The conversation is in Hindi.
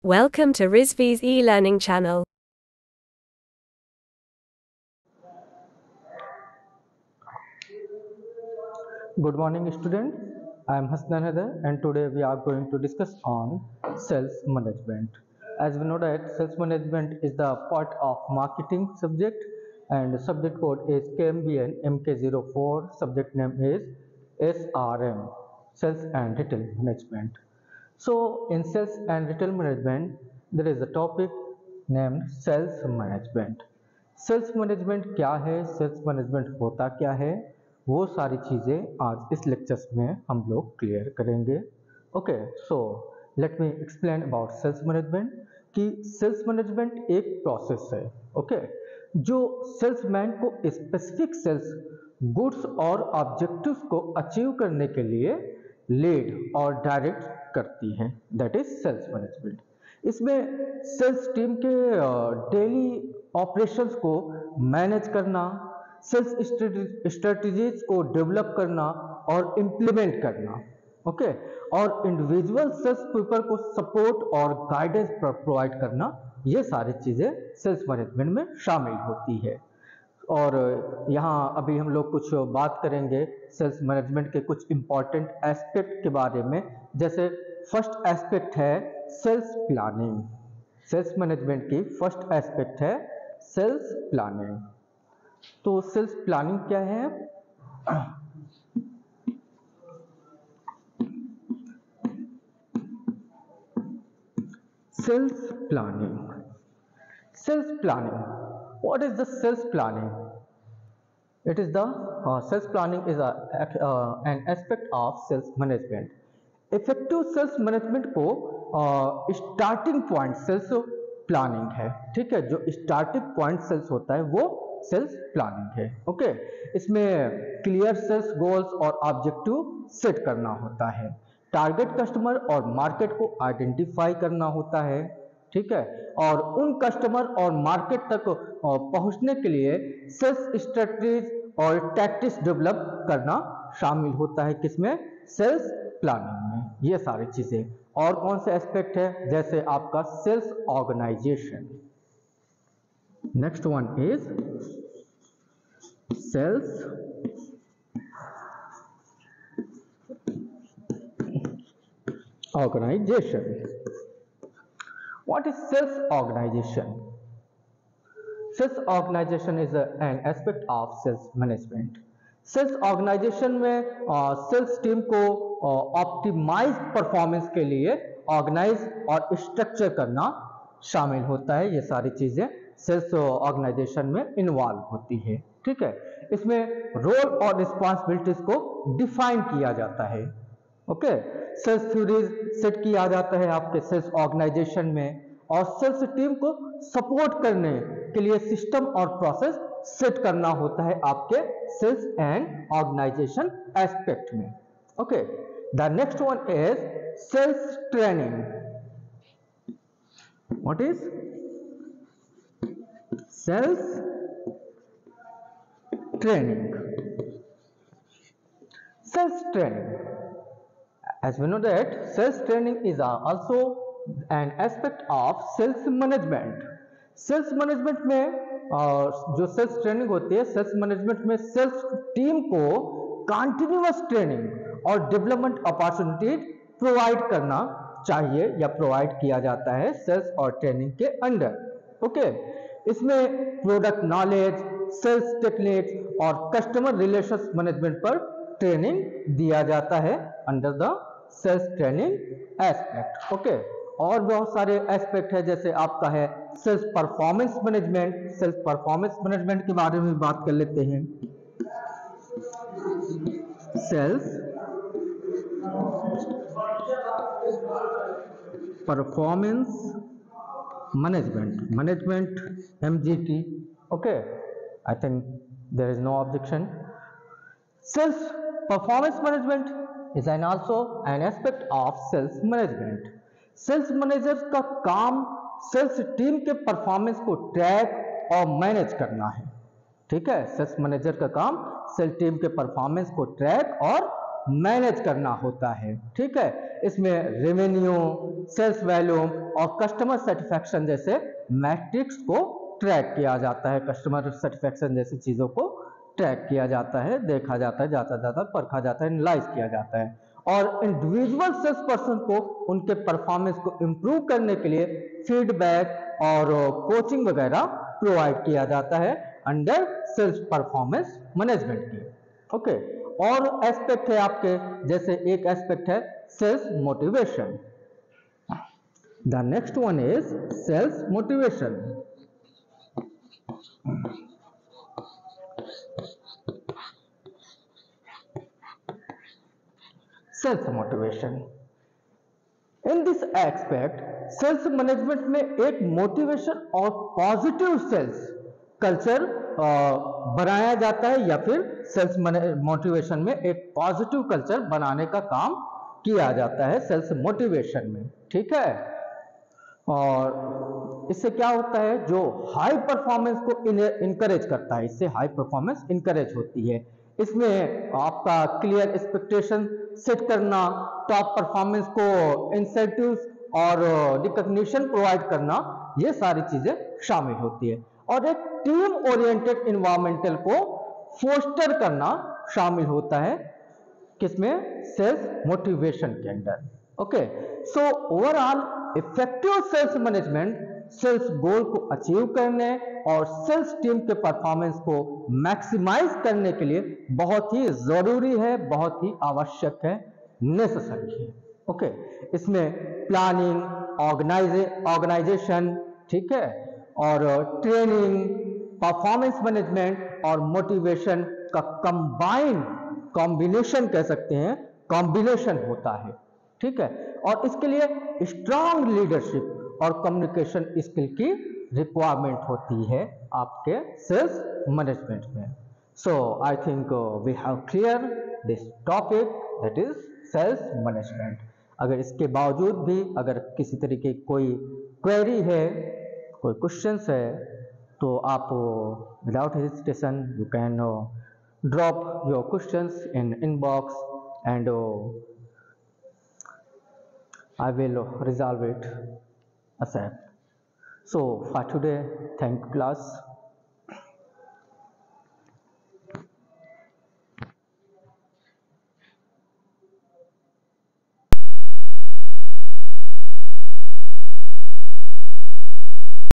Welcome to Rizvi's e-learning channel. Good morning students, I am Hasnan Haider and today we are going to discuss on sales management. As we know that sales management is the part of marketing subject and the subject code is KMBN MK04, subject name is SRM, Sales and Retail Management. So in sales and retail management there is a topic named sales management. Sales management क्या है, सेल्स मैनेजमेंट होता क्या है, वो सारी चीज़ें आज इस लेक्चर्स में हम लोग क्लियर करेंगे. Okay, so let me explain about sales management कि सेल्स मैनेजमेंट एक प्रोसेस है. ओके, जो सेल्समैन को स्पेसिफिक सेल्स गुड्स और ऑब्जेक्टिव्स को अचीव करने के लिए लीड और डायरेक्ट करती है, दैट इज सेल्स मैनेजमेंट. इसमें सेल्स टीम के डेली ऑपरेशंस को मैनेज करना, सेल्स स्ट्रेटजीज को डेवलप करना और इम्प्लीमेंट करना. ओके, और इंडिविजुअल सेल्स पीपल को सपोर्ट और गाइडेंस प्रोवाइड करना, ये सारी चीज़ें सेल्स मैनेजमेंट में शामिल होती है. और यहाँ अभी हम लोग कुछ बात करेंगे सेल्स मैनेजमेंट के कुछ इम्पॉर्टेंट एस्पेक्ट के बारे में. जैसे फर्स्ट एस्पेक्ट है सेल्स प्लानिंग. सेल्स मैनेजमेंट की फर्स्ट एस्पेक्ट है सेल्स प्लानिंग. तो सेल्स प्लानिंग क्या है? Sales planning. Sales planning, what is the sales planning? It is the sales planning is an aspect of sales management. Effective sales management को स्टार्टिंग पॉइंट सेल्स प्लानिंग है. ठीक है, जो स्टार्टिंग पॉइंट सेल्स होता है वो सेल्स प्लानिंग है. ओके, इसमें क्लियर सेल्स गोल्स और ऑब्जेक्टिव सेट करना होता है, टारगेट कस्टमर और मार्केट को आइडेंटिफाई करना होता है. ठीक है, और उन कस्टमर और मार्केट तक पहुंचने के लिए सेल्स स्ट्रेटजीज और टैक्टिक्स डेवलप करना शामिल होता है. किसमें? सेल्स प्लानिंग में. ये सारी चीजें. और कौन से एस्पेक्ट है? जैसे आपका sales organization. Next one is sales organization. What is sales organization? Sales organization is an aspect of sales management. Sales organization में सेल्स टीम को ऑप्टिमाइज परफॉर्मेंस के लिए ऑर्गेनाइज और स्ट्रक्चर करना शामिल होता है. ये सारी चीजें सेल्स ऑर्गेनाइजेशन में इन्वॉल्व होती है. ठीक है, इसमें रोल और रिस्पॉन्सिबिलिटीज को डिफाइन किया जाता है. ओके, सेल्स थ्योरीज सेट किया जाता है आपके सेल्स ऑर्गेनाइजेशन में, और सेल्स टीम को सपोर्ट करने के लिए सिस्टम और प्रोसेस सेट करना होता है आपके सेल्स एंड ऑर्गेनाइजेशन एस्पेक्ट में. Okay, the next one is sales training. What is sales training? Sales training, as we know that sales training is also an aspect of sales management. Sales management में जो सेल्स ट्रेनिंग होती है, सेल्स मैनेजमेंट में सेल्स टीम को कंटिन्यूअस ट्रेनिंग और डेवलपमेंट अपॉर्चुनिटी प्रोवाइड करना चाहिए या प्रोवाइड किया जाता है सेल्स और ट्रेनिंग के अंडर. ओके, इसमें प्रोडक्ट नॉलेज, सेल्स टेक्निक्स और कस्टमर रिलेशंस मैनेजमेंट पर ट्रेनिंग दिया जाता है under the sales training aspect. Okay, और बहुत सारे एस्पेक्ट है, जैसे आपका है sales performance management. Sales performance management के बारे में बात कर लेते हैं. Sales performance management MGT. Okay, I think there is no objection. Sales performance management is also an aspect of sales management. Sales manager का काम सेल्स टीम के परफॉर्मेंस को ट्रैक और मैनेज करना है. ठीक है, सेल्स मैनेजर का काम सेल्स टीम के परफॉर्मेंस को ट्रैक और मैनेज करना होता है. ठीक है, इसमें रेवेन्यू, सेल्स वॉल्यूम और कस्टमर सेटिस्फैक्शन जैसे मैट्रिक्स को ट्रैक किया जाता है। कस्टमर सेटिस्फैक्शन जैसी चीज़ों को ट्रैक किया जाता है, देखा जाता है, जाता जाता परखा जाता है, एनालाइज किया जाता है। और इंडिविजुअल सेल्स पर्सन को उनके परफॉर्मेंस को इम्प्रूव करने के लिए फीडबैक और कोचिंग वगैरह प्रोवाइड किया जाता है अंडर सेल्स परफॉर्मेंस मैनेजमेंट की। ओके, और एस्पेक्ट है आपके, जैसे एक एस्पेक्ट है sales motivation. The next one is sales motivation. Sales motivation, in this aspect sales management में एक मोटिवेशन और पॉजिटिव सेल्स कल्चर बनाया जाता है, या फिर सेल्स मोटिवेशन में एक पॉजिटिव कल्चर बनाने का काम किया जाता है सेल्स मोटिवेशन में। ठीक है, और इससे क्या होता है, जो हाई परफॉर्मेंस को इनकरेज करता है, इससे हाई परफॉर्मेंस इनकरेज होती है। इसमें आपका क्लियर एक्सपेक्टेशन सेट करना, टॉप परफॉर्मेंस को इंसेंटिव्स और रिकॉग्निशन प्रोवाइड करना, ये सारी चीजें शामिल होती है। और एक टीम ओरिएंटेड इन्वायरमेंटल को फोस्टर करना शामिल होता है, किसमें, सेल्स मोटिवेशन के अंदर। Okay, so overall effective sales management sales goal को अचीव करने और सेल्स टीम के परफॉर्मेंस को मैक्सिमाइज करने के लिए बहुत ही जरूरी है, बहुत ही आवश्यक है, नेसेसरी है। ओके, इसमें प्लानिंग, ऑर्गेनाइजेशन, ठीक है, और ट्रेनिंग, परफॉर्मेंस मैनेजमेंट और मोटिवेशन का कॉम्बिनेशन कह सकते हैं, कॉम्बिनेशन होता है। ठीक है, और इसके लिए स्ट्रांग लीडरशिप और कम्युनिकेशन स्किल की रिक्वायरमेंट होती है आपके सेल्स मैनेजमेंट में। So I think we have clear this topic, that is sales management. अगर इसके बावजूद भी अगर किसी तरीके की कोई क्वेरी है, कोई क्वेश्चंस है, तो आप without hesitation you can drop your questions in inbox and I will resolve it ASAP. So for today, thank you class.